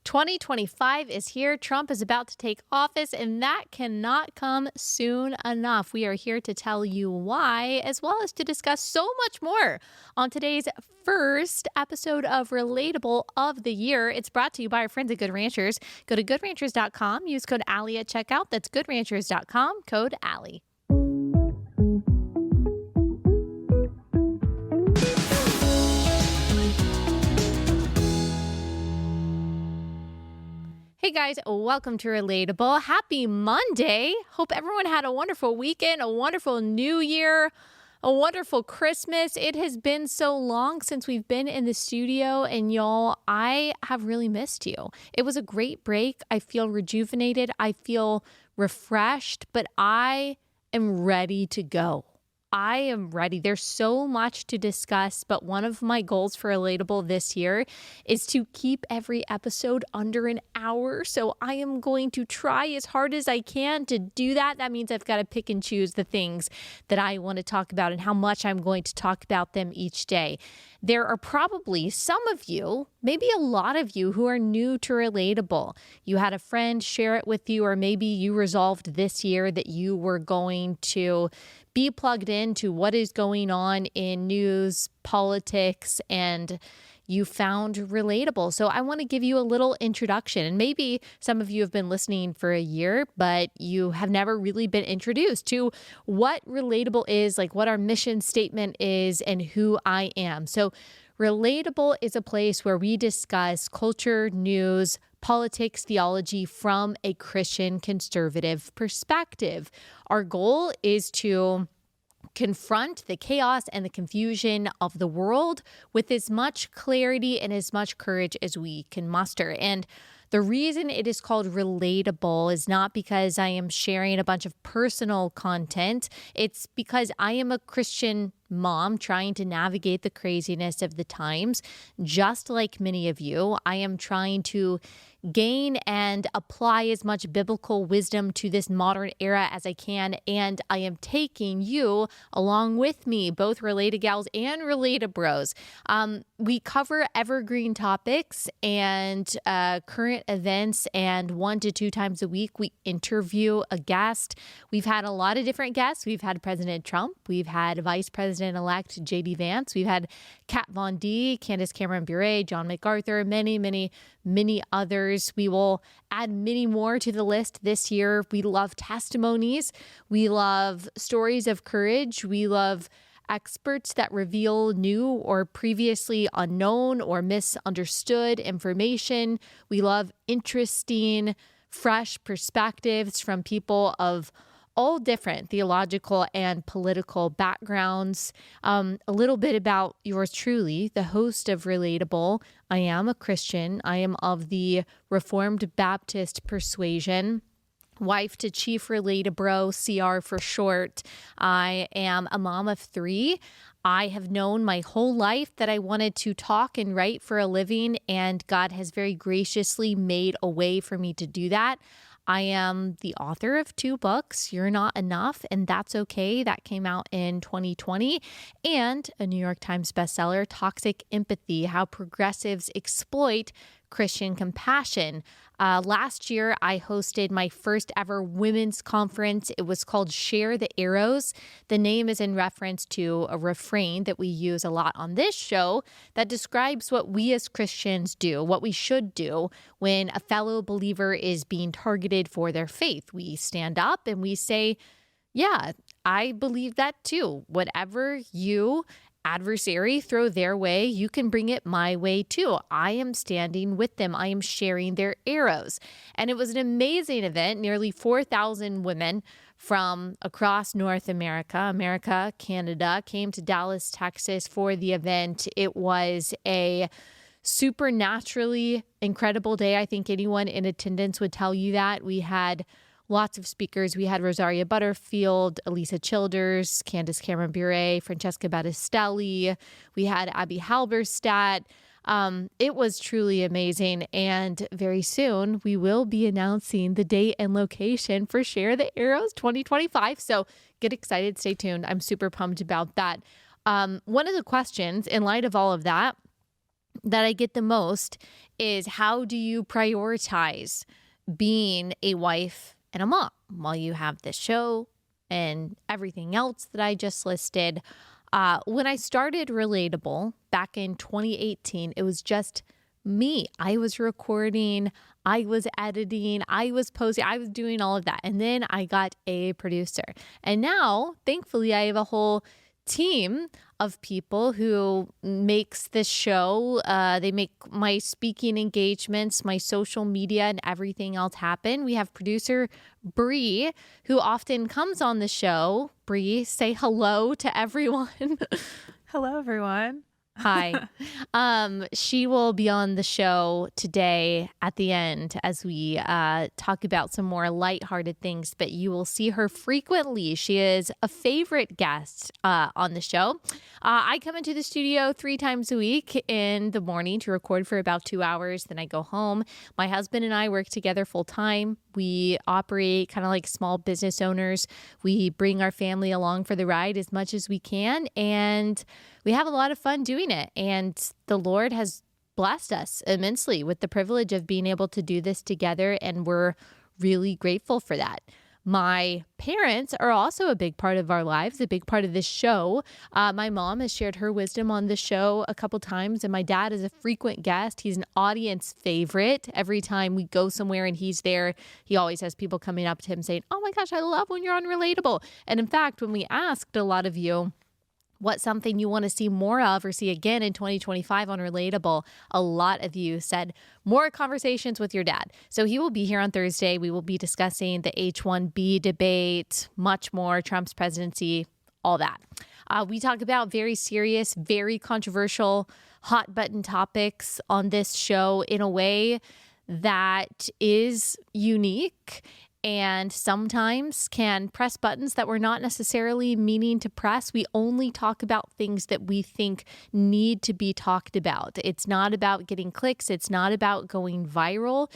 2025 is here. Trump is about to take office, and that cannot come soon enough. We are here to tell you why, as well as to discuss so much more on today's first episode of Relatable of the Year. It's brought to you by our friends at Good Ranchers. Go to goodranchers.com. Use code Allie at checkout. That's goodranchers.com, code Allie. Hey guys, welcome to Relatable. Happy Monday. Hope everyone had a wonderful weekend, a wonderful new year, a wonderful Christmas. It has been so long since we've been in the studio, and y'all, I have really missed you. It was a great break. I feel rejuvenated. I feel refreshed, but I am ready to go. I am ready. There's so much to discuss, but one of my goals for Relatable this year is to keep every episode under an hour. So I am going to try as hard as I can to do that. That means I've got to pick and choose the things that I want to talk about and how much I'm going to talk about them each day. There are probably some of you, maybe a lot of you, who are new to Relatable. You had a friend share it with you, or maybe you resolved this year that you were going to be plugged into what is going on in news, politics, and you found Relatable. So I want to give you a little introduction. And maybe some of you have been listening for a year, but you have never really been introduced to what Relatable is, like what our mission statement is, and who I am. So Relatable is a place where we discuss culture, news, politics, theology from a Christian conservative perspective. Our goal is to confront the chaos and the confusion of the world with as much clarity and as much courage as we can muster. And the reason it is called Relatable is not because I am sharing a bunch of personal content. It's because I am a Christian mom trying to navigate the craziness of the times. Just like many of you, I am trying to gain and apply as much biblical wisdom to this modern era as I can. And I am taking you along with me, both Related Gals and Related Bros. We cover evergreen topics and current events, and 1 to 2 times a week, we interview a guest. We've had a lot of different guests. We've had President Trump. We've had Vice President-elect J.D. Vance. We've had Kat Von D, Candace Cameron-Bure, John MacArthur, many others. We will add many more to the list this year. We love testimonies. We love stories of courage. We love experts that reveal new or previously unknown or misunderstood information. We love interesting, fresh perspectives from people of all different theological and political backgrounds. A little bit about yours truly, the host of Relatable. I am a Christian. I am of the Reformed Baptist persuasion. Wife to Chief Related Bro, CR for short. I am a mom of 3. I have known my whole life that I wanted to talk and write for a living, and God has very graciously made a way for me to do that. I am the author of 2 books, You're Not Enough, and That's Okay. That came out in 2020. And a New York Times bestseller, Toxic Empathy, How Progressives Exploit Christian Compassion. Last year, I hosted my first ever women's conference. It was called Share the Arrows. The name is in reference to a refrain that we use a lot on this show that describes what we as Christians do, what we should do when a fellow believer is being targeted for their faith. We stand up and we say, yeah, I believe that too. Whatever you adversary throw their way, you can bring it my way too. I am standing with them. I am sharing their arrows. And it was an amazing event. Nearly 4,000 women from across North America, Canada, came to Dallas, Texas for the event. It was a supernaturally incredible day. I think anyone in attendance would tell you that. We had lots of speakers. We had Rosaria Butterfield, Elisa Childers, Candace Cameron-Bure, Francesca Battistelli. We had Abby Halberstadt. It was truly amazing. And very soon we will be announcing the date and location for Share the Arrows 2025. So get excited. Stay tuned. I'm super pumped about that. One of the questions in light of all of that that I get the most is, how do you prioritize being a wife and a mom while you have this show and everything else that I just listed? When I started Relatable back in 2018, it was just me. I was recording, I was editing, I was posting, I was doing all of that. And then I got a producer. And now, thankfully, I have a whole team of people who makes this show. They make my speaking engagements, my social media, and everything else happen. We have producer Bree, who often comes on the show. Bree, say hello to everyone. Hello, everyone. Hi. She will be on the show today at the end as we talk about some more lighthearted things, but you will see her frequently. She is a favorite guest on the show. I come into the studio 3 times a week in the morning to record for about 2 hours. Then I go home. My husband and I work together full time. We operate kind of like small business owners. We bring our family along for the ride as much as we can, and we have a lot of fun doing it. And the Lord has blessed us immensely with the privilege of being able to do this together, and we're really grateful for that. My parents are also a big part of our lives, a big part of this show. My mom has shared her wisdom on the show a couple times, and my dad is a frequent guest. He's an audience favorite. Every time we go somewhere and he's there, he always has people coming up to him saying, "Oh my gosh, I love when you're on Relatable." And in fact, when we asked a lot of you what's something you want to see more of or see again in 2025 on Relatable, a lot of you said more conversations with your dad. So he will be here on Thursday. We will be discussing the H-1B debate, much more, Trump's presidency, all that. We talk about very serious, very controversial, hot button topics on this show in a way that is unique and sometimes can press buttons that we're not necessarily meaning to press. We only talk about things that we think need to be talked about. It's not about getting clicks. It's not about going viral.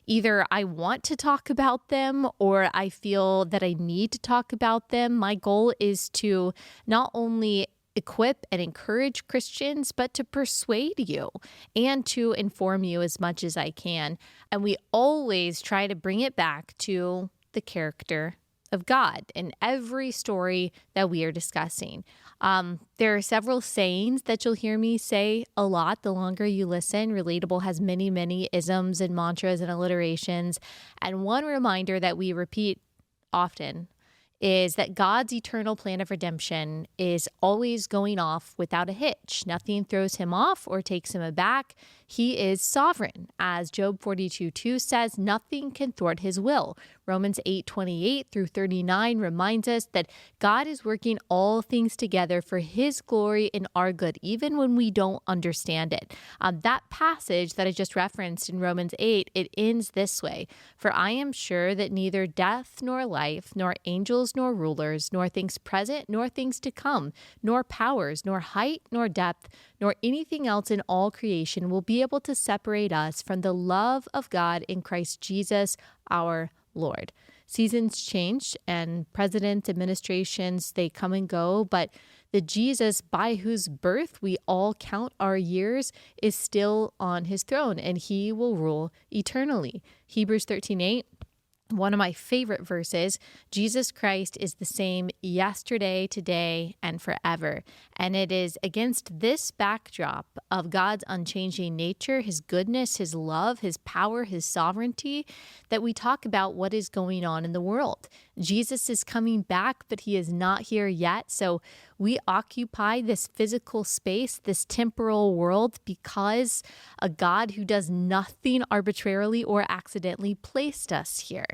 Either I want to talk about them or I feel that I need to talk about them. My goal is to not only equip and encourage Christians, but to persuade you and to inform you as much as I can. And we always try to bring it back to the character of God in every story that we are discussing. There are several sayings that you'll hear me say a lot the longer you listen. Relatable has many, many isms and mantras and alliterations. And one reminder that we repeat often is that God's eternal plan of redemption is always going off without a hitch. Nothing throws him off or takes him aback. He is sovereign. As Job 42:2 says, nothing can thwart his will. Romans 8:28 through 39 reminds us that God is working all things together for his glory and our good, even when we don't understand it. That passage that I just referenced in Romans 8, it ends this way: "For I am sure that neither death nor life, nor angels nor rulers, nor things present nor things to come, nor powers, nor height nor depth, nor anything else in all creation will be able to separate us from the love of God in Christ Jesus our Lord." Seasons change and presidents, administrations, they come and go, but the Jesus by whose birth we all count our years is still on his throne, and he will rule eternally. Hebrews 13:8. One of my favorite verses, Jesus Christ is the same yesterday, today, and forever. And it is against this backdrop of God's unchanging nature, his goodness, his love, his power, his sovereignty, that we talk about what is going on in the world. Jesus is coming back, but he is not here yet. So we occupy this physical space, this temporal world, because a God who does nothing arbitrarily or accidentally placed us here.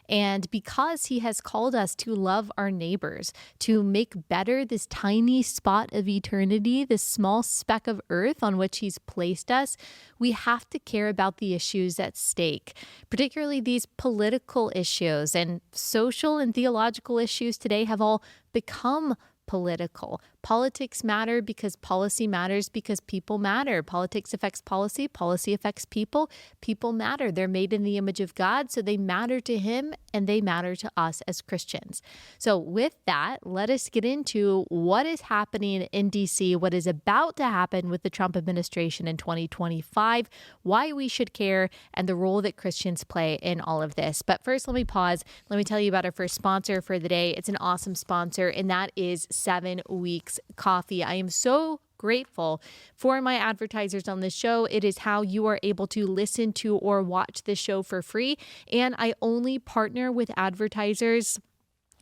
And because he has called us to love our neighbors, to make better this tiny spot of eternity, this small speck of earth on which he's placed us, we have to care about the issues at stake, particularly these political issues. And social and theological issues today have all become political. Politics matter because policy matters because people matter. Politics affects policy. Policy affects people. People matter. They're made in the image of God, so they matter to him and they matter to us as Christians. So with that, let us get into what is happening in DC, what is about to happen with the Trump administration in 2025, why we should care, and the role that Christians play in all of this. But first, let me pause. Let me tell you about our first sponsor for the day. It's an awesome sponsor, and that is 7 Weeks Coffee. I am so grateful for my advertisers on this show. It is how you are able to listen to or watch this show for free. And I only partner with advertisers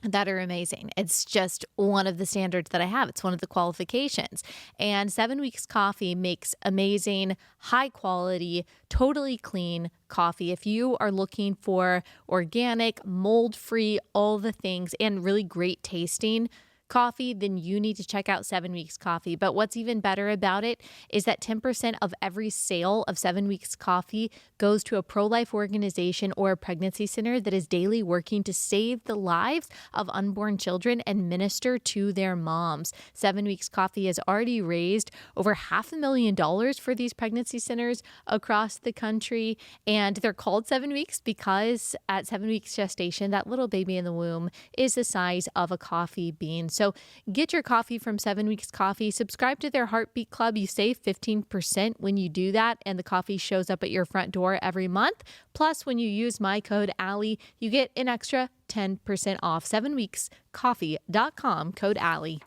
that are amazing. It's just one of the standards that I have. It's one of the qualifications. And 7 Weeks Coffee makes amazing, high quality, totally clean coffee. If you are looking for organic, mold-free, all the things, and really great tasting coffee, then you need to check out 7 Weeks Coffee. But what's even better about it is that 10% of every sale of 7 Weeks Coffee goes to a pro-life organization or a pregnancy center that is daily working to save the lives of unborn children and minister to their moms. 7 Weeks Coffee has already raised over $500,000 for these pregnancy centers across the country. And they're called 7 weeks because at 7 weeks gestation, that little baby in the womb is the size of a coffee bean. So get your coffee from 7 Weeks Coffee. Subscribe to their Heartbeat Club. You save 15% when you do that, and the coffee shows up at your front door every month. Plus, when you use my code Allie, you get an extra 10% off. 7weekscoffee.com, code Allie.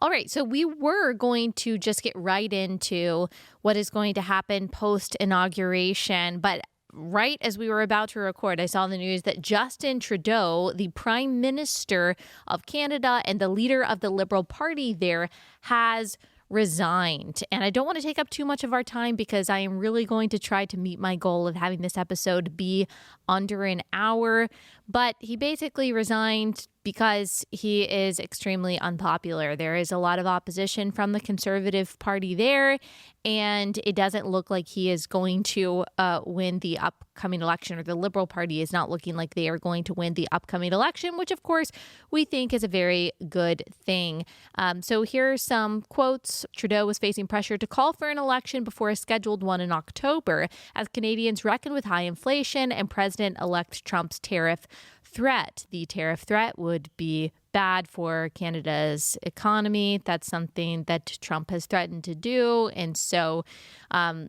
All right, so we were going to just get right into what is going to happen post-inauguration, but right as we were about to record, I saw the news that Justin Trudeau, the Prime Minister of Canada and the leader of the Liberal Party there, has resigned. And I don't want to take up too much of our time because I am really going to try to meet my goal of having this episode be under an hour. But he basically resigned because he is extremely unpopular. There is a lot of opposition from the Conservative Party there, and it doesn't look like he is going to win the upcoming election, or the Liberal Party is not looking like they are going to win the upcoming election, which of course we think is a very good thing. So here are some quotes. Trudeau was facing pressure to call for an election before a scheduled one in October as Canadians reckon with high inflation and President-elect Trump's tariff threat. The tariff threat would be bad for Canada's economy. That's something that Trump has threatened to do. And so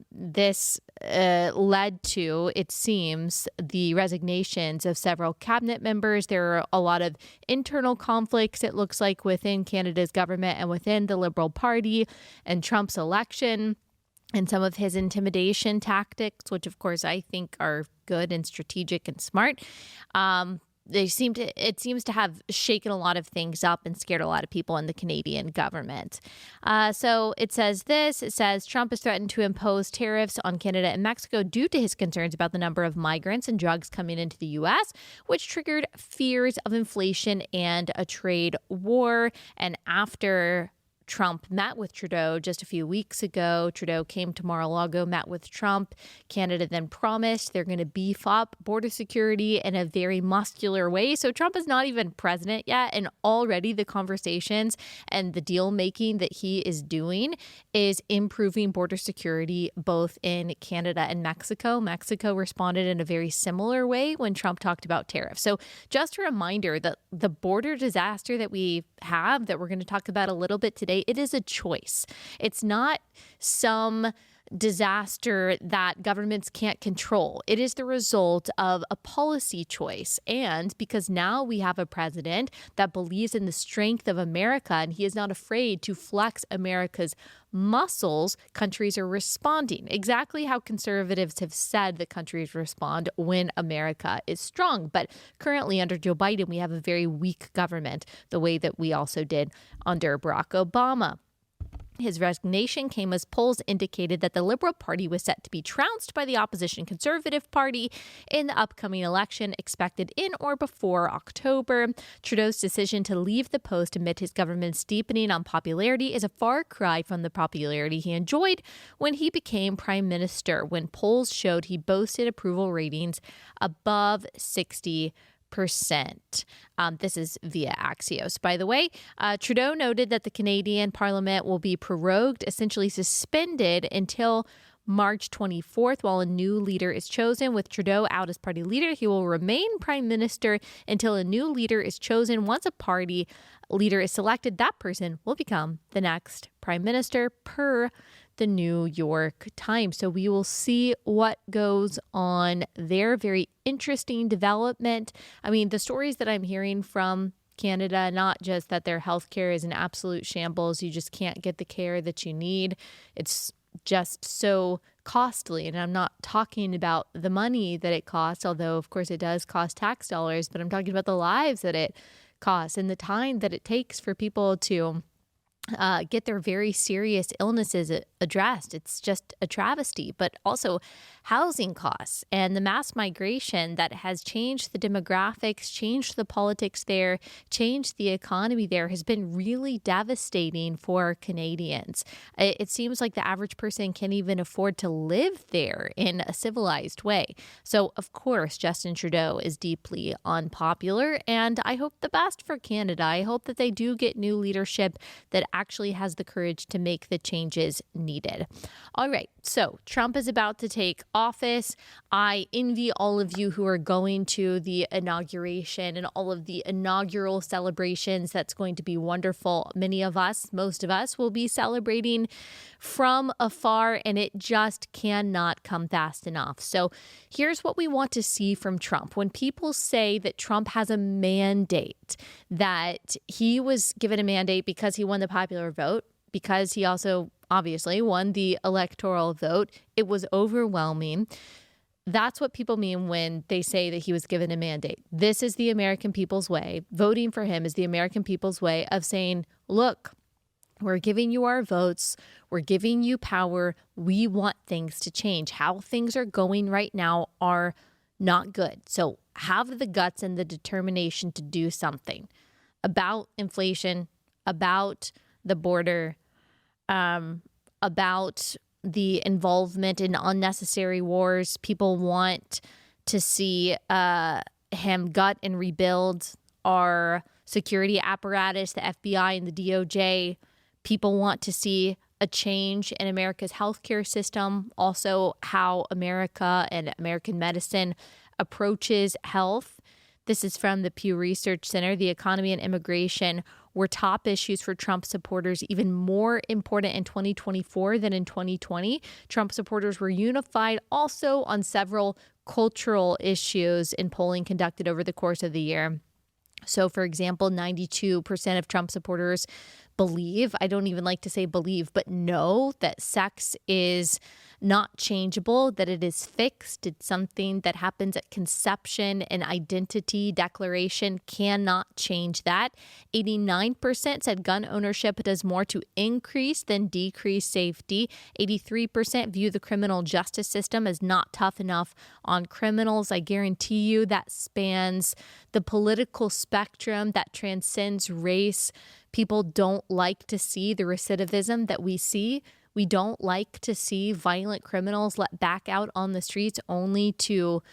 this led to, it seems, the resignations of several cabinet members. There are a lot of internal conflicts, it looks like, within Canada's government and within the Liberal Party and Trump's election, and some of his intimidation tactics, which of course I think are good and strategic and smart. It seems to have shaken a lot of things up and scared a lot of people in the Canadian government. So it says Trump has threatened to impose tariffs on Canada and Mexico due to his concerns about the number of migrants and drugs coming into the U.S., which triggered fears of inflation and a trade war. And after Trump met with Trudeau just a few weeks ago, Trudeau came to Mar-a-Lago, met with Trump. Canada then promised they're going to beef up border security in a very muscular way. So Trump is not even president yet, and already the conversations and the deal making that he is doing is improving border security both in Canada and Mexico. Mexico responded in a very similar way when Trump talked about tariffs. So just a reminder that the border disaster that we have, that we're going to talk about a little bit today, it is a choice. It's not some disaster that governments can't control. It is the result of a policy choice. And because now we have a president that believes in the strength of America and he is not afraid to flex America's muscles, countries are responding exactly how conservatives have said that countries respond when America is strong. But currently under Joe Biden, we have a very weak government, the way that we also did under Barack Obama. His resignation came as polls indicated that the Liberal Party was set to be trounced by the opposition Conservative Party in the upcoming election expected in or before October. Trudeau's decision to leave the post amid his government's deepening unpopularity is a far cry from the popularity he enjoyed when he became Prime Minister, when polls showed he boasted approval ratings above 60%. This is via Axios, by the way. Trudeau noted that the Canadian Parliament will be prorogued, essentially suspended until March 24th, while a new leader is chosen. With Trudeau out as party leader, he will remain Prime Minister until a new leader is chosen. Once a party leader is selected, that person will become the next Prime Minister, per the New York Times. So we will see what goes on there. Very interesting development. I mean, the stories that I'm hearing from Canada, not just that their healthcare is an absolute shambles, you just can't get the care that you need. It's just so costly. And I'm not talking about the money that it costs, although of course it does cost tax dollars, but I'm talking about the lives that it costs and the time that it takes for people to get their very serious illnesses addressed. It's just a travesty, but also housing costs and the mass migration that has changed the demographics, changed the politics there, changed the economy there has been really devastating for Canadians. It seems like the average person can't even afford to live there in a civilized way. So, of course, Justin Trudeau is deeply unpopular, and I hope the best for Canada. I hope that they do get new leadership that actually has the courage to make the changes needed. All right, so Trump is about to take office. I envy all of you who are going to the inauguration and all of the inaugural celebrations. That's going to be wonderful. Many of us, most of us, will be celebrating from afar, and it just cannot come fast enough. So here's what we want to see from Trump. When people say that Trump has a mandate, that he was given a mandate because he won the popular vote, because he also obviously won the electoral vote, it was overwhelming. That's what people mean when they say that he was given a mandate. This is the American people's way. Voting for him is the American people's way of saying, look, we're giving you our votes. We're giving you power. We want things to change. How things are going right now are not good. So have the guts and the determination to do something about inflation, about the border, about the involvement in unnecessary wars. People want to see him gut and rebuild our security apparatus, the FBI and the DOJ. People want to see a change in America's healthcare system, also how America and American medicine approaches health. This is from the Pew Research Center. The economy and immigration were top issues for Trump supporters, even more important in 2024 than in 2020. Trump supporters were unified also on several cultural issues in polling conducted over the course of the year. So, for example, 92% of Trump supporters believe, I don't even like to say believe, but know that sex is not changeable, that it is fixed. It's something that happens at conception, and identity declaration cannot change that. 89% said gun ownership does more to increase than decrease safety. 83% view the criminal justice system as not tough enough on criminals. I guarantee you that spans the political spectrum, that transcends race. People don't like to see the recidivism that we see. We don't like to see violent criminals let back out on the streets only to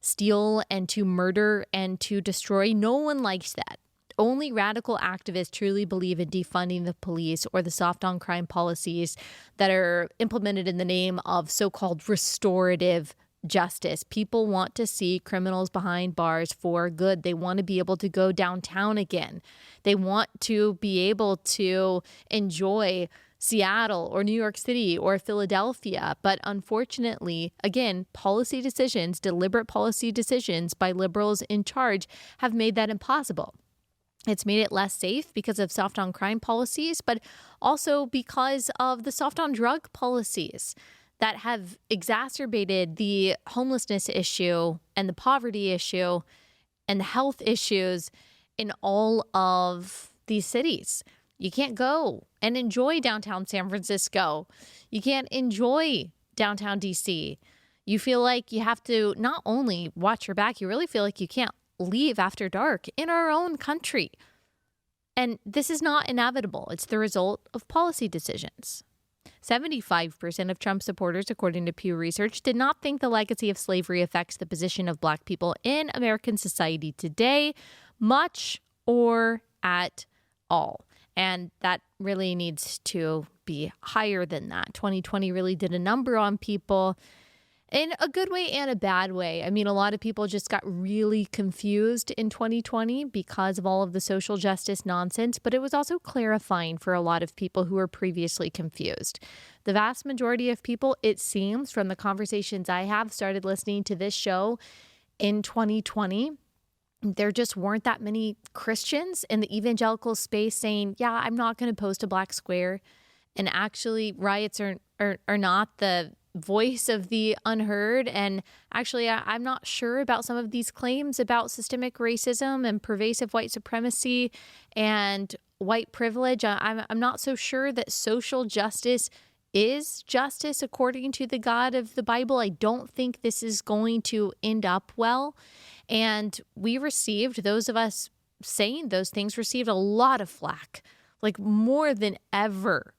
steal and to murder and to destroy. No one likes that. Only radical activists truly believe in defunding the police or the soft on crime policies that are implemented in the name of so-called restorative justice. People want to see criminals behind bars for good. They want to be able to go downtown again. They want to be able to enjoy Seattle or New York City or Philadelphia. But unfortunately, again, policy decisions, deliberate policy decisions by liberals in charge have made that impossible. It's made it less safe because of soft on crime policies, but also because of the soft on drug policies that have exacerbated the homelessness issue and the poverty issue and the health issues in all of these cities. You can't go and enjoy downtown San Francisco. You can't enjoy downtown DC. You feel like you have to not only watch your back, you really feel like you can't leave after dark in our own country. And this is not inevitable. It's the result of policy decisions. 75% of Trump supporters, according to Pew Research, did not think the legacy of slavery affects the position of Black people in American society today, much or at all. And that really needs to be higher than that. 2020 really did a number on people in a good way and a bad way. I mean, a lot of people just got really confused in 2020 because of all of the social justice nonsense, but it was also clarifying for a lot of people who were previously confused. The vast majority of people, it seems, from the conversations I have, started listening to this show in 2020. There just weren't that many Christians in the evangelical space saying, yeah, I'm not going to post a black square. And actually, riots are not the voice of the unheard. And actually, I'm not sure about some of these claims about systemic racism and pervasive white supremacy and white privilege. I'm not so sure that social justice is justice according to the God of the Bible. I don't think this is going to end up well. And we received, those of us saying those things, received a lot of flack, like more than ever.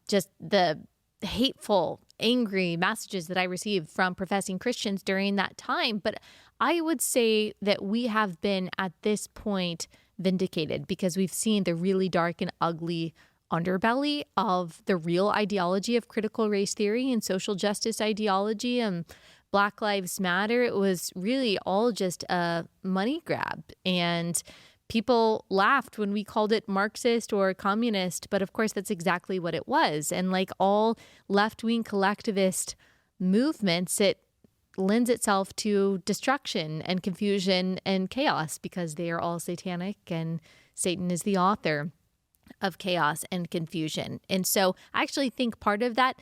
Just the hateful, angry messages that I received from professing Christians during that time. But I would say that we have been at this point vindicated because we've seen the really dark and ugly underbelly of the real ideology of critical race theory and social justice ideology and Black Lives Matter. It was really all just a money grab. And people laughed when we called it Marxist or communist, but of course that's exactly what it was. And like all left-wing collectivist movements, it lends itself to destruction and confusion and chaos because they are all satanic and Satan is the author of chaos and confusion. And so I actually think part of that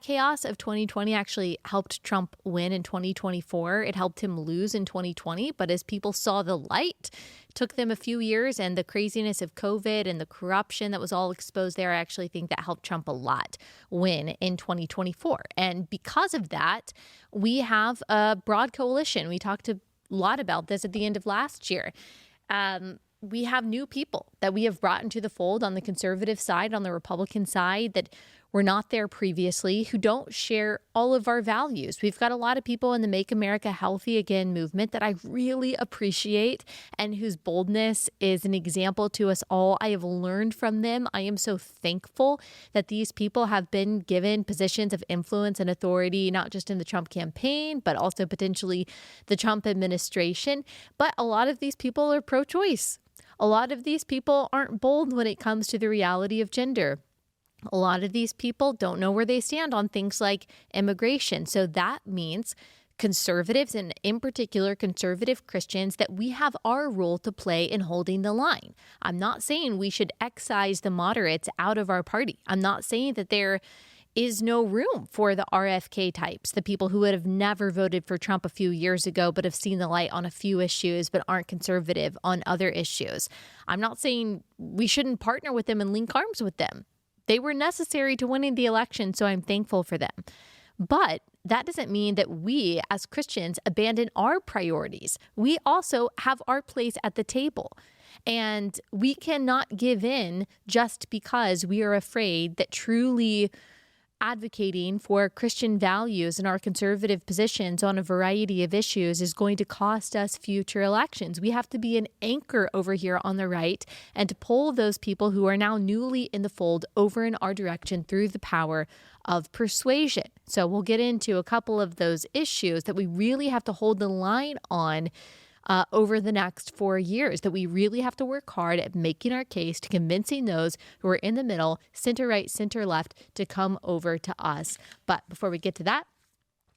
chaos of 2020 actually helped Trump win in 2024. It helped him lose in 2020. But as people saw the light, it took them a few years, and the craziness of COVID and the corruption that was all exposed there, I actually think that helped Trump a lot win in 2024. And because of that, we have a broad coalition. We talked a lot about this at the end of last year. We have new people that we have brought into the fold on the conservative side, on the Republican side, that were not there previously, who don't share all of our values. We've got a lot of people in the Make America Healthy Again movement that I really appreciate and whose boldness is an example to us all. I have learned from them. I am so thankful that these people have been given positions of influence and authority, not just in the Trump campaign, but also potentially the Trump administration. But a lot of these people are pro-choice. A lot of these people aren't bold when it comes to the reality of gender. A lot of these people don't know where they stand on things like immigration. So that means conservatives, and in particular conservative Christians, that we have our role to play in holding the line. I'm not saying we should excise the moderates out of our party. I'm not saying that there is no room for the RFK types, the people who would have never voted for Trump a few years ago but have seen the light on a few issues but aren't conservative on other issues. I'm not saying we shouldn't partner with them and link arms with them. They were necessary to winning the election, so I'm thankful for them. But that doesn't mean that we as Christians abandon our priorities. We also have our place at the table. And we cannot give in just because we are afraid that truly advocating for Christian values and our conservative positions on a variety of issues is going to cost us future elections. We have to be an anchor over here on the right and to pull those people who are now newly in the fold over in our direction through the power of persuasion. So we'll get into a couple of those issues that we really have to hold the line on over the next 4 years, that we really have to work hard at making our case to convincing those who are in the middle, center right, center left, to come over to us. But before we get to that,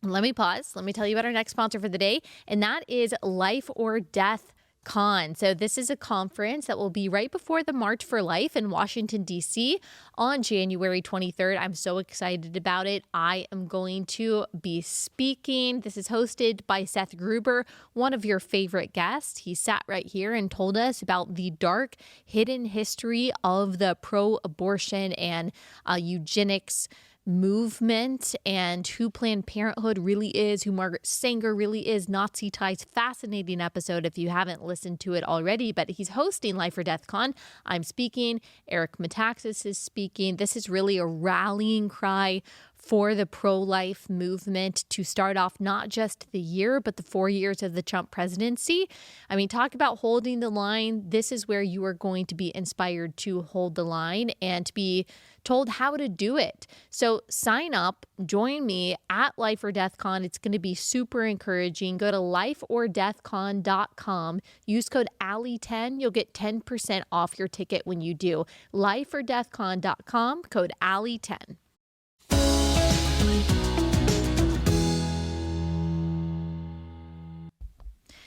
let me pause. Let me tell you about our next sponsor for the day, and that is Life or Death Con. So this is a conference that will be right before the March for Life in Washington, D.C. on January 23rd. I'm so excited about it. I am going to be speaking. This is hosted by Seth Gruber, one of your favorite guests. He sat right here and told us about the dark, hidden history of the pro-abortion and eugenics movement and who Planned Parenthood really is, who Margaret Sanger really is, Nazi ties. Fascinating episode if you haven't listened to it already, but he's hosting Life or Death Con. I'm speaking. Eric Metaxas is speaking. This is really a rallying cry for the pro-life movement to start off not just the year, but the 4 years of the Trump presidency. I mean, talk about holding the line. This is where you are going to be inspired to hold the line and to be told how to do it. So sign up, join me at Life or Death Con. It's going to be super encouraging. Go to lifeordeathcon.com. Use code Allie10. You'll get 10% off your ticket when you do. Lifeordeathcon.com, code Allie10.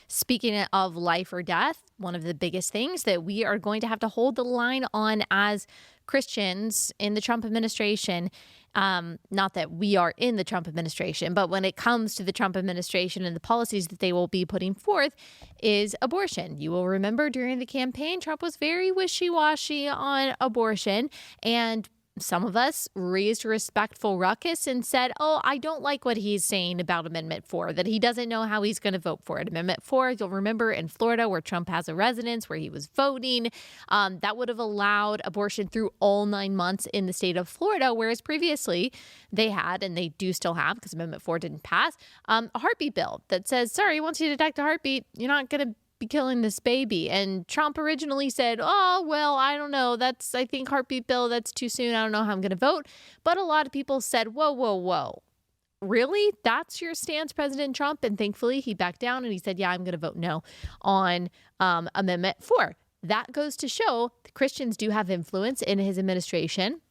Speaking of life or death, one of the biggest things that we are going to have to hold the line on as Christians in the Trump administration, not that we are in the Trump administration, but when it comes to the Trump administration and the policies that they will be putting forth, is abortion. You will remember during the campaign, Trump was very wishy-washy on abortion, and some of us raised a respectful ruckus and said, oh, I don't like what he's saying about Amendment 4, that he doesn't know how he's going to vote for it. Amendment 4, you'll remember in Florida where Trump has a residence, where he was voting, that would have allowed abortion through all 9 months in the state of Florida, whereas previously they had, and they do still have, because Amendment 4 didn't pass, a heartbeat bill that says, sorry, once you detect a heartbeat, you're not going to be killing this baby. And Trump originally said, oh, well, I don't know. I think heartbeat bill, that's too soon. I don't know how I'm going to vote. But a lot of people said, whoa. Really? That's your stance, President Trump? And thankfully he backed down and he said, yeah, I'm going to vote no on Amendment 4. That goes to show the Christians do have influence in his administration,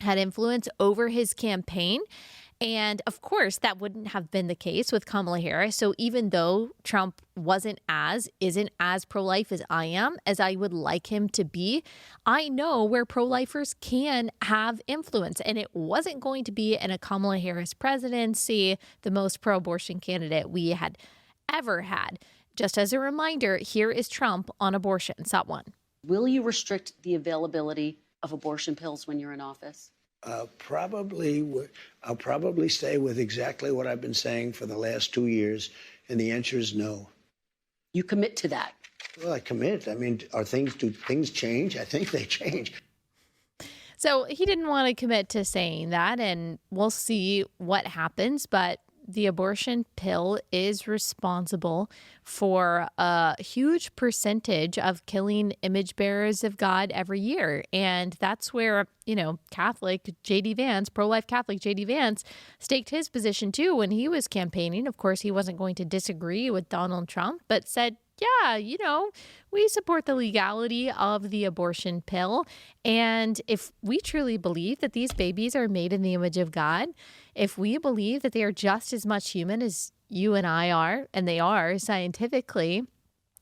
had influence over his campaign. And of course, that wouldn't have been the case with Kamala Harris. So even though Trump isn't as pro-life as I am, as I would like him to be, I know where pro-lifers can have influence. And it wasn't going to be in a Kamala Harris presidency, the most pro-abortion candidate we had ever had. Just as a reminder, here is Trump on abortion. Shot one. Will you restrict the availability of abortion pills when you're in office? I'll probably stay with exactly what I've been saying for the last 2 years, and the answer is no. You commit to that? Well, I commit. I mean, do things change? I think they change. So he didn't want to commit to saying that, and we'll see what happens, but the abortion pill is responsible for a huge percentage of killing image bearers of God every year. And that's where, Catholic J.D. Vance, pro-life Catholic J.D. Vance, staked his position too when he was campaigning. Of course, he wasn't going to disagree with Donald Trump, but said, yeah, we support the legality of the abortion pill. And if we truly believe that these babies are made in the image of God, if we believe that they are just as much human as you and I are, and they are scientifically,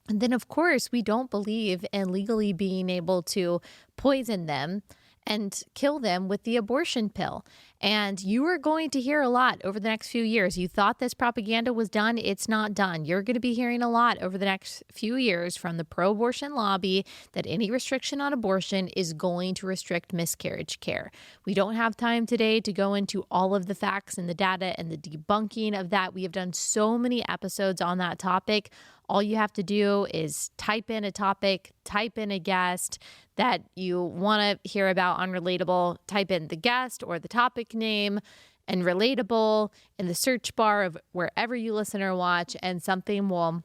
then of course we don't believe in legally being able to poison them and kill them with the abortion pill. And you are going to hear a lot over the next few years. You thought this propaganda was done. It's not done. You're going to be hearing a lot over the next few years from the pro-abortion lobby that any restriction on abortion is going to restrict miscarriage care. We don't have time today to go into all of the facts and the data and the debunking of that. We have done so many episodes on that topic. All you have to do is type in a topic, type in a guest that you want to hear about on Relatable, type in the guest or the topic name and Relatable in the search bar of wherever you listen or watch, and something will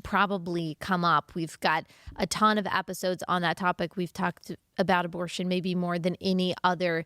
probably come up. We've got a ton of episodes on that topic. We've talked about abortion maybe more than any other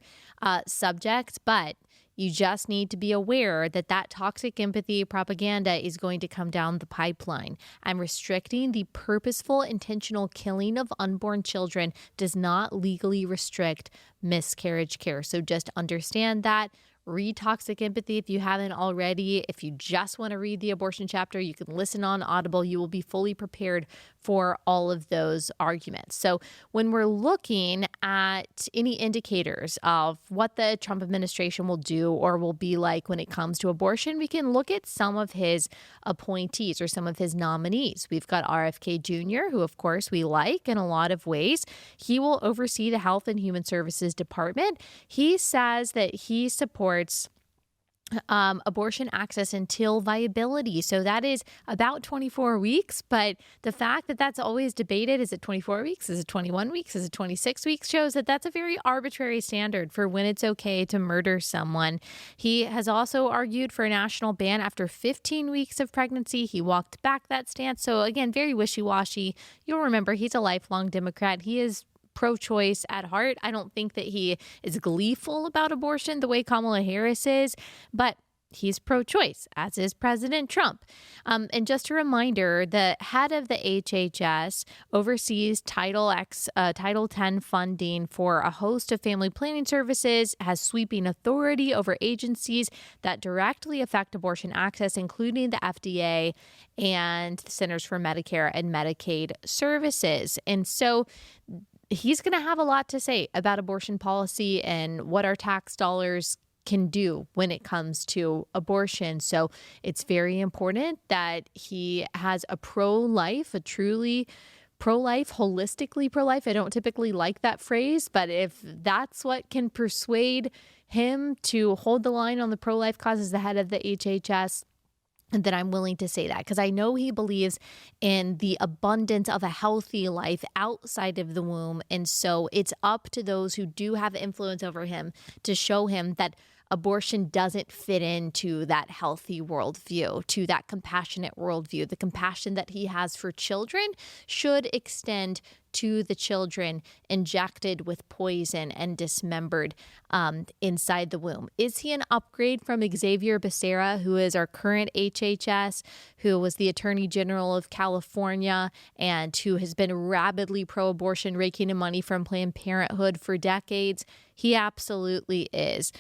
subject, but you just need to be aware that that toxic empathy propaganda is going to come down the pipeline. And restricting the purposeful, intentional killing of unborn children does not legally restrict miscarriage care. So just understand that. Read Toxic Empathy if you haven't already. If you just want to read the abortion chapter, you can listen on Audible. You will be fully prepared for all of those arguments. So when we're looking at any indicators of what the Trump administration will do or will be like when it comes to abortion, we can look at some of his appointees or some of his nominees. We've got RFK Jr., who of course we like in a lot of ways. He will oversee the Health and Human Services Department. He says that he supports abortion access until viability. So that is about 24 weeks. But the fact that that's always debated, is it 24 weeks? Is it 21 weeks? Is it 26 weeks? Shows that that's a very arbitrary standard for when it's okay to murder someone. He has also argued for a national ban after 15 weeks of pregnancy. He walked back that stance. So again, very wishy-washy. You'll remember he's a lifelong Democrat. He is pro-choice at heart. I don't think that he is gleeful about abortion the way Kamala Harris is, but he's pro-choice, as is President Trump. And just a reminder, the head of the HHS oversees Title X, Title 10 funding for a host of family planning services, has sweeping authority over agencies that directly affect abortion access, including the FDA and the Centers for Medicare and Medicaid Services. And so he's going to have a lot to say about abortion policy and what our tax dollars can do when it comes to abortion. So it's very important that he has a pro-life, a truly pro-life, holistically pro-life. I don't typically like that phrase, but if that's what can persuade him to hold the line on the pro-life cause as the head of the HHS, that I'm willing to say that, because I know he believes in the abundance of a healthy life outside of the womb. And so it's up to those who do have influence over him to show him that abortion doesn't fit into that healthy worldview, to that compassionate worldview. The compassion that he has for children should extend to the children injected with poison and dismembered inside the womb. Is he an upgrade from Xavier Becerra, who is our current HHS, who was the Attorney General of California and who has been rabidly pro-abortion, raking in money from Planned Parenthood for decades? He absolutely is.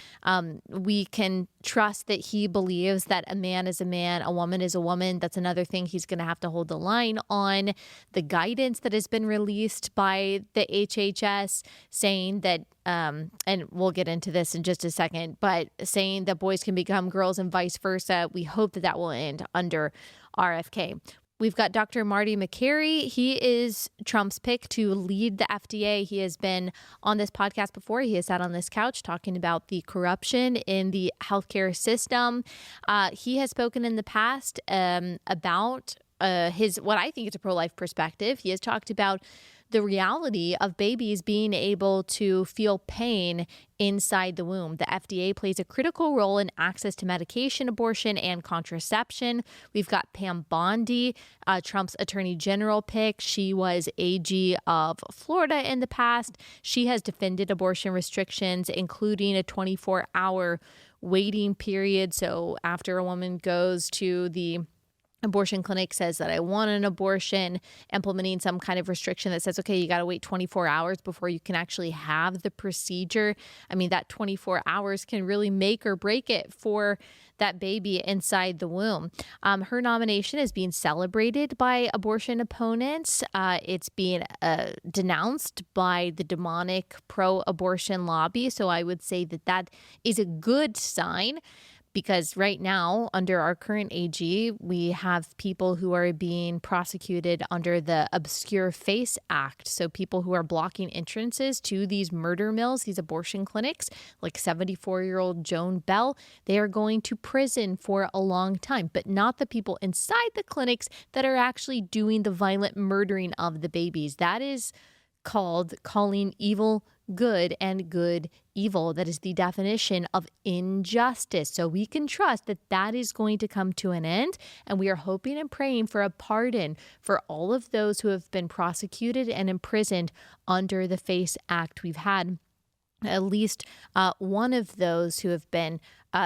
We can trust that he believes that a man is a man, a woman is a woman. That's another thing he's going to have to hold the line on. The guidance that has been released by the HHS saying that, and we'll get into this in just a second, but saying that boys can become girls and vice versa. We hope that that will end under RFK. We've got Dr. Marty Makary. He is Trump's pick to lead the FDA. He has been on this podcast before. He has sat on this couch talking about the corruption in the healthcare system. He has spoken in the past about his, what I think is a pro-life perspective. He has talked about the reality of babies being able to feel pain inside the womb. The FDA plays a critical role in access to medication, abortion, and contraception. We've got Pam Bondi, Trump's attorney general pick. She was AG of Florida in the past. She has defended abortion restrictions, including a 24-hour waiting period. So after a woman goes to the abortion clinic, says that I want an abortion, implementing some kind of restriction that says, okay, you got to wait 24 hours before you can actually have the procedure. I mean, that 24 hours can really make or break it for that baby inside the womb. Her nomination is being celebrated by abortion opponents. It's being denounced by the demonic pro-abortion lobby. So I would say that that is a good sign, because right now, under our current AG, we have people who are being prosecuted under the Obscure Face Act. So people who are blocking entrances to these murder mills, these abortion clinics, like 74-year-old Joan Bell, they are going to prison for a long time, but not the people inside the clinics that are actually doing the violent murdering of the babies. That is called calling evil good and good evil. That is the definition of injustice. So we can trust that that is going to come to an end. And we are hoping and praying for a pardon for all of those who have been prosecuted and imprisoned under the FACE Act. We've had at least one of those who have been,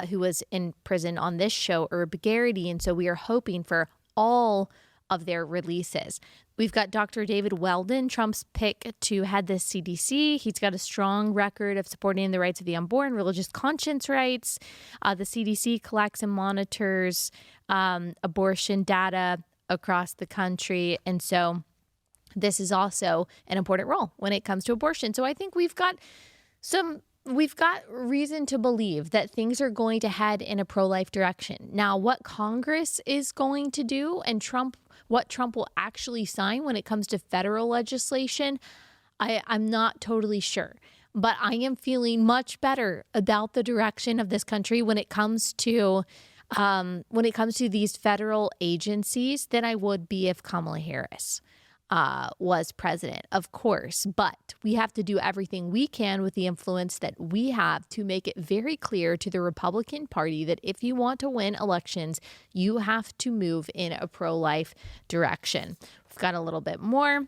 who was in prison on this show, Herb Garrity. And so we are hoping for all of their releases. We've got Dr. David Weldon, Trump's pick to head the CDC. He's got a strong record of supporting the rights of the unborn, religious conscience rights. The CDC collects and monitors abortion data across the country. And so this is also an important role when it comes to abortion. So I think we've got reason to believe that things are going to head in a pro-life direction. Now, what Congress is going to do and what Trump will actually sign when it comes to federal legislation, I'm not totally sure. But I am feeling much better about the direction of this country when it comes to these federal agencies than I would be if Kamala Harris was president, of course. But we have to do everything we can with the influence that we have to make it very clear to the Republican Party that if you want to win elections, you have to move in a pro-life direction. We've got a little bit more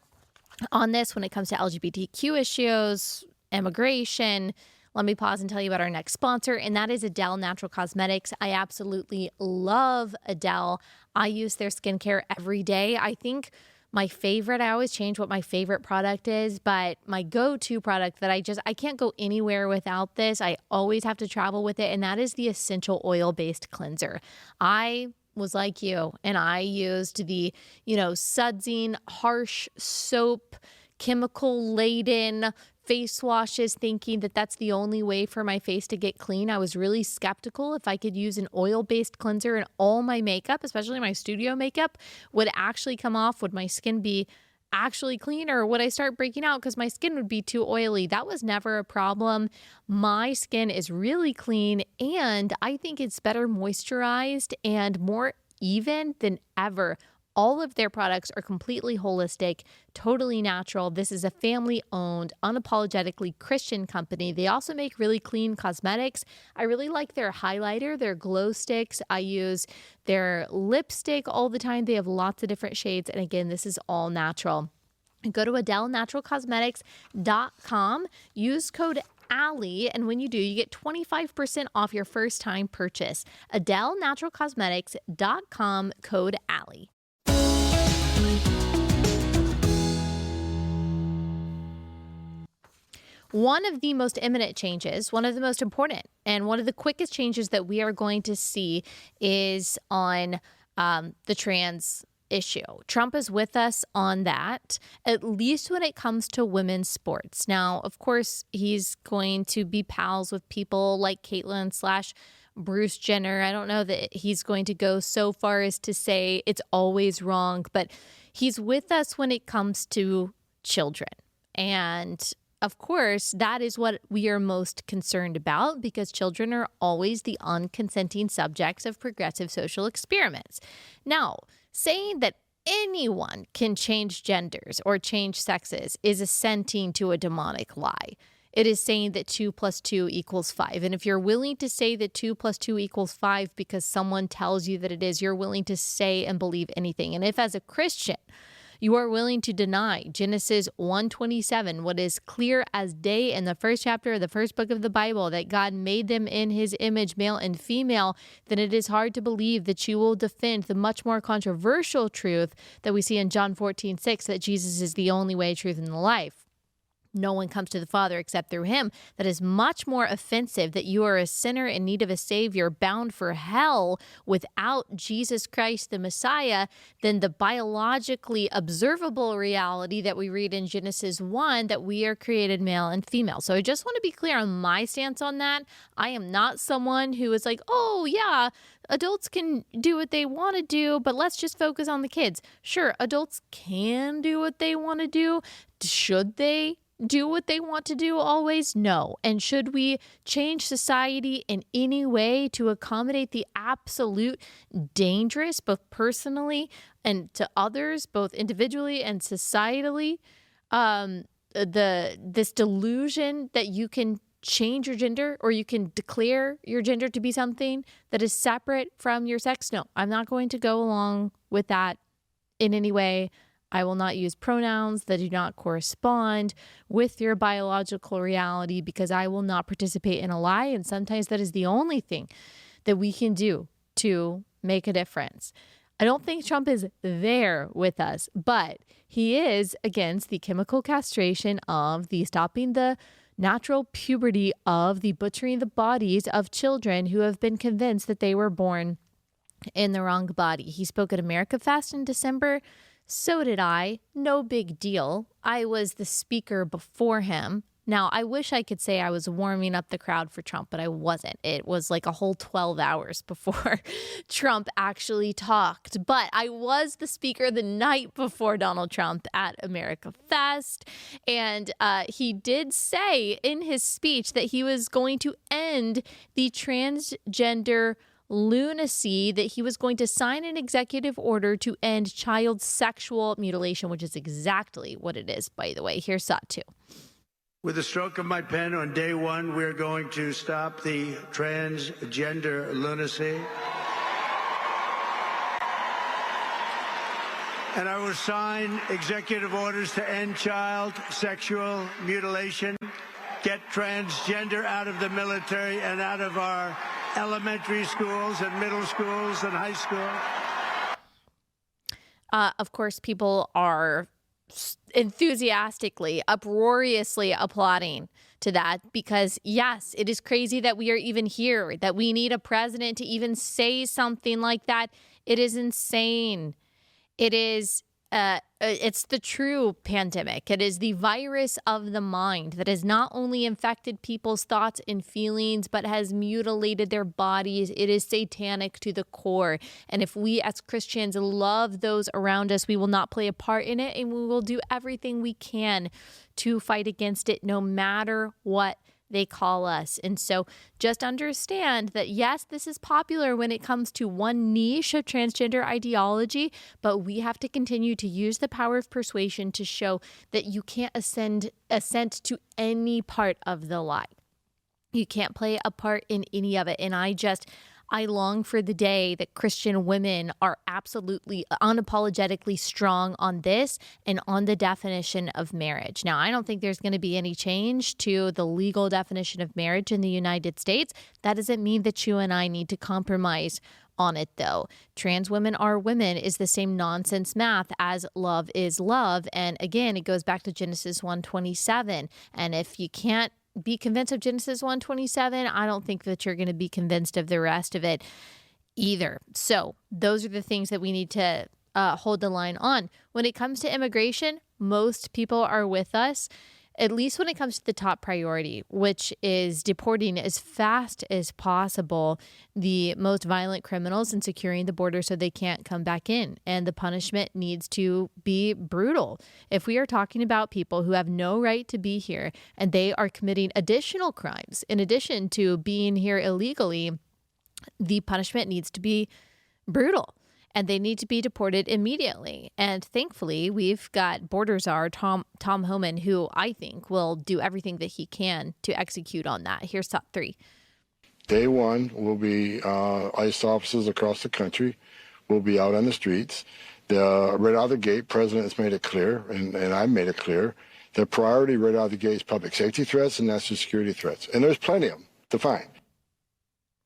on this when it comes to LGBTQ issues, immigration. Let me pause and tell you about our next sponsor, and that is Adele Natural Cosmetics. I absolutely love Adele. I use their skincare every day. I think my favorite, I always change what my favorite product is, but my go-to product that I can't go anywhere without this. I always have to travel with it, and that is the essential oil-based cleanser. I was like you, and I used the, sudsing, harsh soap, chemical-laden face washes, thinking that that's the only way for my face to get clean. I was really skeptical if I could use an oil-based cleanser and all my makeup, especially my studio makeup, would actually come off. Would my skin be actually clean, or would I start breaking out because my skin would be too oily? That was never a problem. My skin is really clean, and I think it's better moisturized and more even than ever. All of their products are completely holistic, totally natural. This is a family-owned, unapologetically Christian company. They also make really clean cosmetics. I really like their highlighter, their glow sticks. I use their lipstick all the time. They have lots of different shades. And again, this is all natural. Go to AdeleNaturalCosmetics.com. Use code Allie, and when you do, you get 25% off your first time purchase. AdeleNaturalCosmetics.com, code Allie. One of the most imminent changes, one of the most important, and one of the quickest changes that we are going to see is on the trans issue. Trump is with us on that, at least when it comes to women's sports. Now, of course, he's going to be pals with people like Caitlyn / Bruce Jenner. I don't know that he's going to go so far as to say it's always wrong, but he's with us when it comes to children. And of course, that is what we are most concerned about, because children are always the unconsenting subjects of progressive social experiments. Now, saying that anyone can change genders or change sexes is assenting to a demonic lie. It is saying that 2 + 2 = 5. And if you're willing to say that 2 + 2 = 5 because someone tells you that it is, you're willing to say and believe anything. And if as a Christian, you are willing to deny Genesis 1:27, what is clear as day in the first chapter of the first book of the Bible, that God made them in his image, male and female, then it is hard to believe that you will defend the much more controversial truth that we see in John 14:6, that Jesus is the only way, truth, and the life. No one comes to the Father except through him. That is much more offensive, that you are a sinner in need of a Savior, bound for hell without Jesus Christ, the Messiah, than the biologically observable reality that we read in Genesis 1, that we are created male and female. So I just want to be clear on my stance on that. I am not someone who is like, oh yeah, adults can do what they want to do, but let's just focus on the kids. Sure, adults can do what they want to do. Should they do what they want to do always? No. And should we change society in any way to accommodate the absolute dangerous, both personally and to others, both individually and societally, this delusion that you can change your gender or you can declare your gender to be something that is separate from your sex? No, I'm not going to go along with that in any way. I will not use pronouns that do not correspond with your biological reality, because I will not participate in a lie. And sometimes that is the only thing that we can do to make a difference. I don't think Trump is there with us, but he is against the chemical castration of the stopping the natural puberty of the butchering the bodies of children who have been convinced that they were born in the wrong body. He spoke at America Fest in December, So did I. No big deal. I was the speaker before him. Now, I wish I could say I was warming up the crowd for Trump, but I wasn't. It was like a whole 12 hours before Trump actually talked. But I was the speaker the night before Donald Trump at America Fest. And he did say in his speech that he was going to end the transgender lunacy, that he was going to sign an executive order to end child sexual mutilation, which is exactly what it is, by the way. Here's Sot 2. With the stroke of my pen on day one, we're going to stop the transgender lunacy. And I will sign executive orders to end child sexual mutilation, get transgender out of the military and out of our elementary schools and middle schools and high school. Of course, people are enthusiastically, uproariously applauding to that because, yes, it is crazy that we are even here, that we need a president to even say something like that. It is insane. It is it's the true pandemic. It is the virus of the mind that has not only infected people's thoughts and feelings, but has mutilated their bodies. It is satanic to the core. And if we as Christians love those around us, we will not play a part in it, and we will do everything we can to fight against it, no matter what they call us. And so just understand that, yes, this is popular when it comes to one niche of transgender ideology, but we have to continue to use the power of persuasion to show that you can't assent to any part of the lie. You can't play a part in any of it. And I long for the day that Christian women are absolutely unapologetically strong on this and on the definition of marriage. Now, I don't think there's going to be any change to the legal definition of marriage in the United States. That doesn't mean that you and I need to compromise on it, though. Trans women are women is the same nonsense math as love is love. And again, it goes back to Genesis 1:27. And if you can't be convinced of Genesis 1:27, I don't think that you're going to be convinced of the rest of it either. So those are the things that we need to hold the line on. When it comes to immigration, most people are with us, at least when it comes to the top priority, which is deporting as fast as possible the most violent criminals and securing the border so they can't come back in. And the punishment needs to be brutal. If we are talking about people who have no right to be here and they are committing additional crimes in addition to being here illegally, the punishment needs to be brutal. And they need to be deported immediately. And thankfully, we've got border czar Tom Homan, who I think will do everything that he can to execute on that. Here's Top 3. Day one will be ICE officers across the country will be out on the streets. Right out of the gate, President has made it clear, and I've made it clear, the priority right out of the gate is public safety threats and national security threats. And there's plenty of them to find.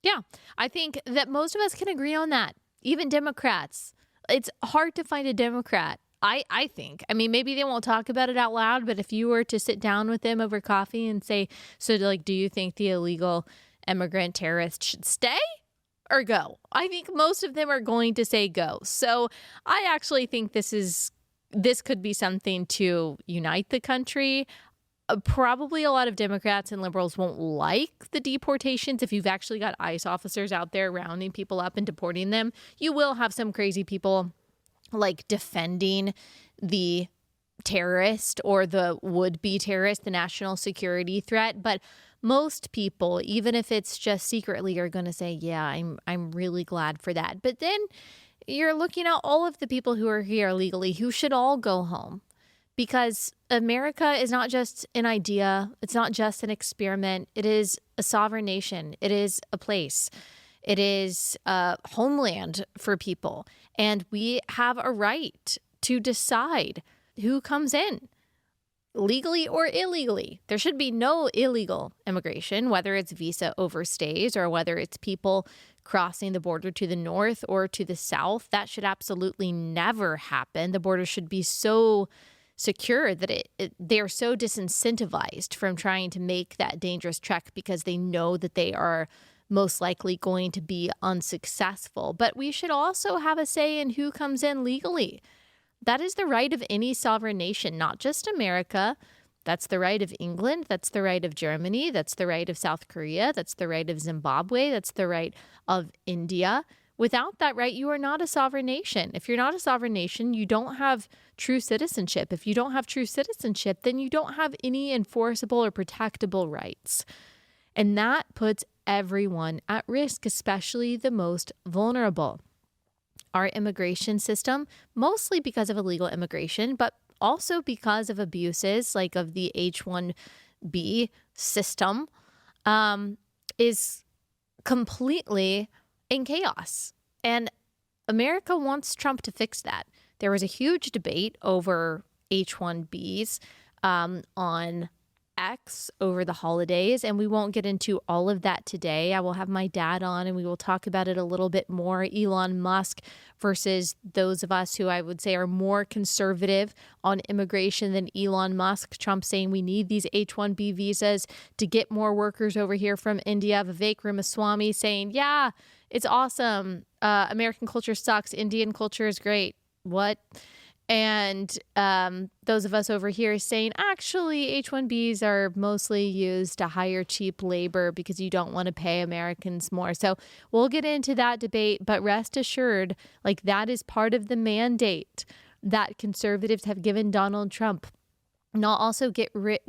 Yeah, I think that most of us can agree on that. Even Democrats. It's hard to find a Democrat, I think. I mean, maybe they won't talk about it out loud, but if you were to sit down with them over coffee and say, so like, do you think the illegal immigrant terrorists should stay or go? I think most of them are going to say go. So I actually think this could be something to unite the country. Probably a lot of Democrats and liberals won't like the deportations. If you've actually got ICE officers out there rounding people up and deporting them, you will have some crazy people like defending the terrorist or the would-be terrorist, the national security threat. But most people, even if it's just secretly, are going to say, yeah, I'm really glad for that. But then you're looking at all of the people who are here legally who should all go home. Because America is not just an idea. It's not just an experiment. It is a sovereign nation. It is a place. It is a homeland for people. And we have a right to decide who comes in, legally or illegally. There should be no illegal immigration, whether it's visa overstays or whether it's people crossing the border to the north or to the south. That should absolutely never happen. The border should be so secure that they're so disincentivized from trying to make that dangerous trek because they know that they are most likely going to be unsuccessful. But we should also have a say in who comes in legally. That is the right of any sovereign nation, not just America. That's the right of England. That's the right of Germany. That's the right of South Korea. That's the right of Zimbabwe. That's the right of India. Without that right, you are not a sovereign nation. If you're not a sovereign nation, you don't have true citizenship. If you don't have true citizenship, then you don't have any enforceable or protectable rights. And that puts everyone at risk, especially the most vulnerable. Our immigration system, mostly because of illegal immigration, but also because of abuses like of the H-1B system, is completely in chaos. And America wants Trump to fix that. There was a huge debate over H-1Bs on X over the holidays, and we won't get into all of that today. I will have my dad on and we will talk about it a little bit more. Elon Musk versus those of us who I would say are more conservative on immigration than Elon Musk. Trump saying we need these H-1B visas to get more workers over here from India. Vivek Ramaswamy saying, yeah, it's awesome. American culture sucks. Indian culture is great. What? And those of us over here saying, actually, H-1Bs are mostly used to hire cheap labor because you don't want to pay Americans more. So we'll get into that debate, but rest assured, like that is part of the mandate that conservatives have given Donald Trump. Get rid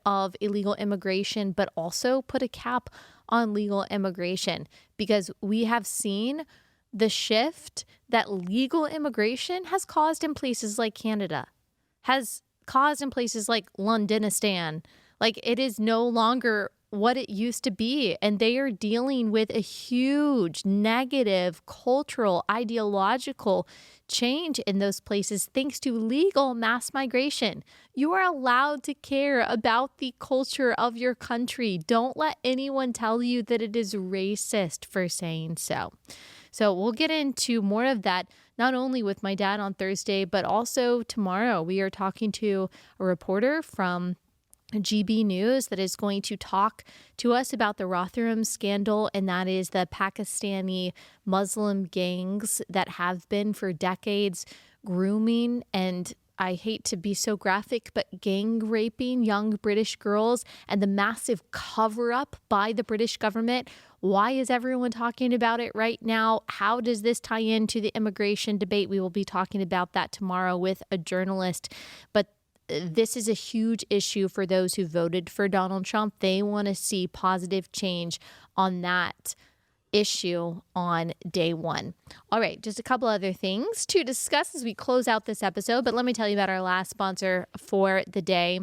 of illegal immigration, but also put a cap on legal immigration, because we have seen the shift that legal immigration has caused in places like Canada, has caused in places like Londonistan. Like, it is no longer what it used to be. And they are dealing with a huge negative cultural, ideological change in those places thanks to legal mass migration. You are allowed to care about the culture of your country. Don't let anyone tell you that it is racist for saying so. So we'll get into more of that, not only with my dad on Thursday, but also tomorrow. We are talking to a reporter from GB News that is going to talk to us about the Rotherham scandal, and that is the Pakistani Muslim gangs that have been for decades grooming and, I hate to be so graphic, but gang raping young British girls, and the massive cover-up by the British government. Why is everyone talking about it right now? How does this tie into the immigration debate? We will be talking about that tomorrow with a journalist. But this is a huge issue for those who voted for Donald Trump. They want to see positive change on that issue on day one. All right, just a couple other things to discuss as we close out this episode, but let me tell you about our last sponsor for the day,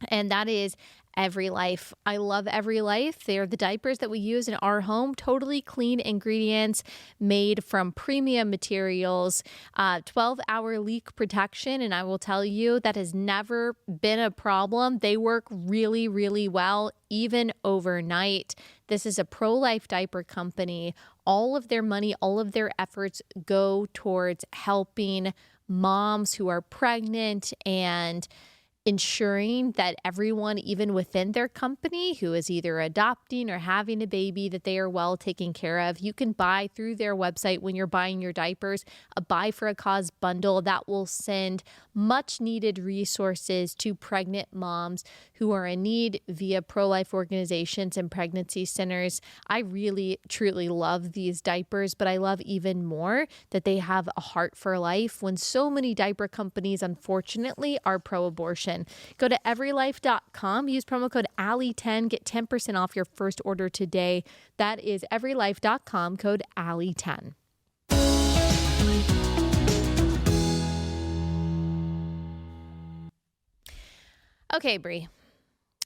and that is Every Life. I love Every Life. They are the diapers that we use in our home. Totally clean ingredients made from premium materials, 12-hour leak protection. And I will tell you that has never been a problem. They work really, really well, even overnight. This is a pro-life diaper company. All of their money, all of their efforts go towards helping moms who are pregnant and ensuring that everyone, even within their company, who is either adopting or having a baby, that they are well taken care of. You can buy through their website when you're buying your diapers, a Buy for a Cause bundle that will send much needed resources to pregnant moms who are in need via pro-life organizations and pregnancy centers. I really, truly love these diapers, but I love even more that they have a heart for life when so many diaper companies, unfortunately, are pro-abortion. Go to everylife.com, use promo code Allie10, get 10% off your first order today. That is everylife.com, code Allie10. Okay, Brie,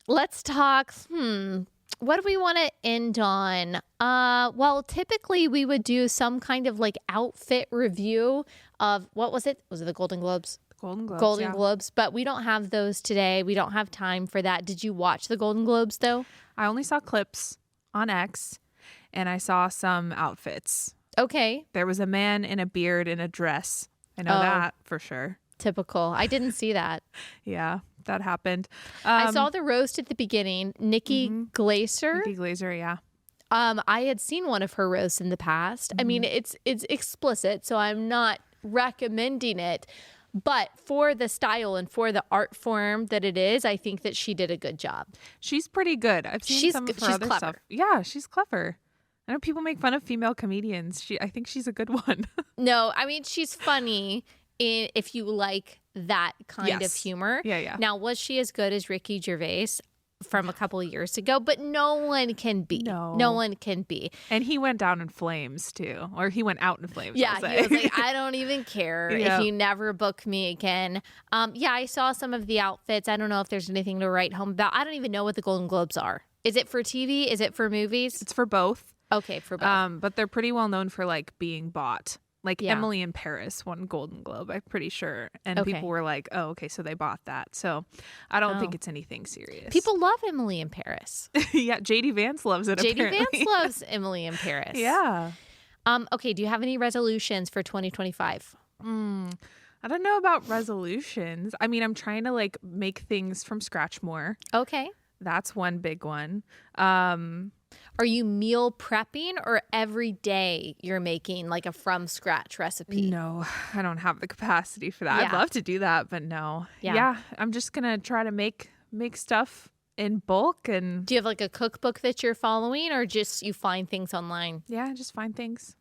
let's talk. What do we want to end on? Well, typically we would do some kind of like outfit review of, what was it? Was it the Golden Globes? Golden Globes, but we don't have those today. We don't have time for that. Did you watch the Golden Globes though? I only saw clips on X, and I saw some outfits. Okay. There was a man in a beard in a dress. I know that for sure. Typical. I didn't see that. Yeah, that happened. I saw the roast at the beginning. Nikki Glaser, yeah. I had seen one of her roasts in the past. I mean, it's explicit, so I'm not recommending it. But for the style and for the art form that it is, I think that she did a good job. She's pretty good. I've seen some of her other clever. stuff. Yeah, she's clever. I know people make fun of female comedians. I think she's a good one. No, I mean, she's funny if you like that kind of humor. Yeah. Now, was she as good as Ricky Gervais from a couple of years ago? But no one can be. No one can be. And he went down in flames too, or he went out in flames. Yeah, he was like, I don't even care if you never book me again. Yeah, I saw some of the outfits. I don't know if there's anything to write home about. I don't even know what the Golden Globes are. Is it for TV? Is it for movies? It's for both. Okay, for both. But they're pretty well known for like being bought. Like Emily in Paris won Golden Globe, I'm pretty sure. And people were like, oh, okay, so they bought that. So I don't think it's anything serious. People love Emily in Paris. Yeah, JD Vance loves it, apparently. JD Vance loves Emily in Paris. Yeah. Okay, do you have any resolutions for 2025? I don't know about resolutions. I mean, I'm trying to like make things from scratch more. Okay. That's one big one. Are you meal prepping or every day you're making like a from scratch recipe? No, I don't have the capacity for that. Yeah. I'd love to do that, but no. Yeah. I'm just going to try to make stuff in bulk. And do you have like a cookbook that you're following or just you find things online? Yeah, just find things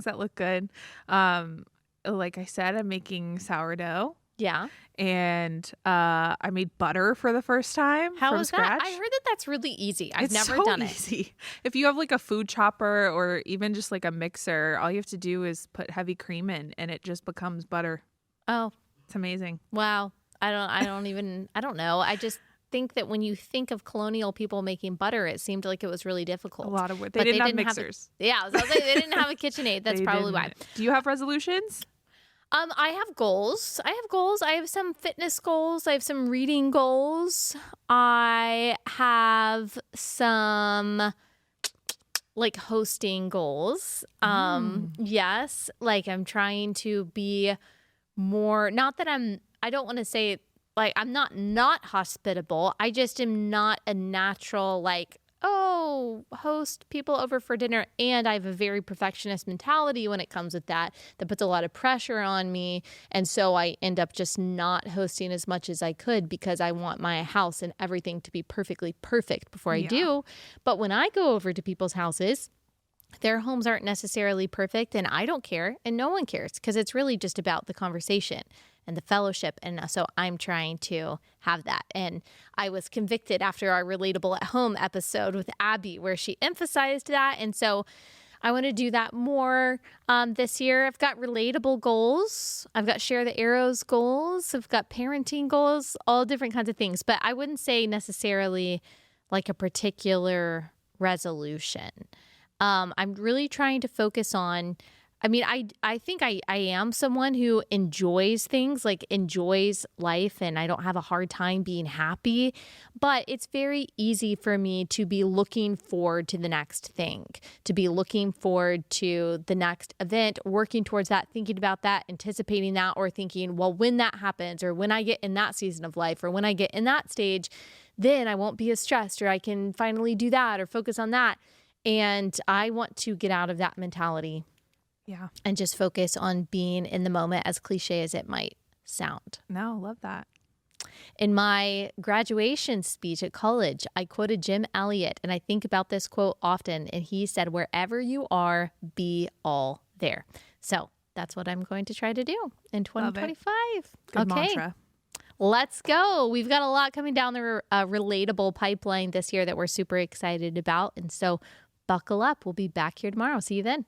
that look good. Like I said, I'm making sourdough. Yeah. And I made butter for the first time How from was scratch. that? I heard that that's really easy. I've It's never so done easy. If you have like a food chopper or even just like a mixer, all you have to do is put heavy cream in and it just becomes butter. Oh, It's amazing. wow. I don't know. I just think that when you think of colonial people making butter, it seemed like it was really difficult. A lot of work. They But didn't have mixers. I was like, they didn't have a KitchenAid. That's They probably why. didn't. Do you have resolutions? I have goals. I have some fitness goals. I have some reading goals. I have some like hosting goals. Yes, like I'm trying to be more, not that I don't want to say like I'm not hospitable. I just am not a natural like, oh, host people over for dinner. And I have a very perfectionist mentality when it comes with that puts a lot of pressure on me. And so I end up just not hosting as much as I could because I want my house and everything to be perfectly perfect before I do. But when I go over to people's houses, their homes aren't necessarily perfect and I don't care and no one cares because it's really just about the conversation and the fellowship. And so I'm trying to have that. And I was convicted after our Relatable at Home episode with Abby where she emphasized that. And so I want to do that more this year. I've got relatable goals. I've got share the arrows goals. I've got parenting goals, all different kinds of things. But I wouldn't say necessarily like a particular resolution. I'm really trying to focus on, I mean, I think I am someone who enjoys things, like enjoys life, and I don't have a hard time being happy, but it's very easy for me to be looking forward to the next thing, to be looking forward to the next event, working towards that, thinking about that, anticipating that, or thinking, well, when that happens, or when I get in that season of life, or when I get in that stage, then I won't be as stressed, or I can finally do that, or focus on that. And I want to get out of that mentality. Yeah. And just focus on being in the moment, as cliche as it might sound. No, love that. In my graduation speech at college, I quoted Jim Elliot, and I think about this quote often. And he said, wherever you are, be all there. So that's what I'm going to try to do in 2025. Good mantra. Let's go. We've got a lot coming down the relatable pipeline this year that we're super excited about. And so buckle up. We'll be back here tomorrow. See you then.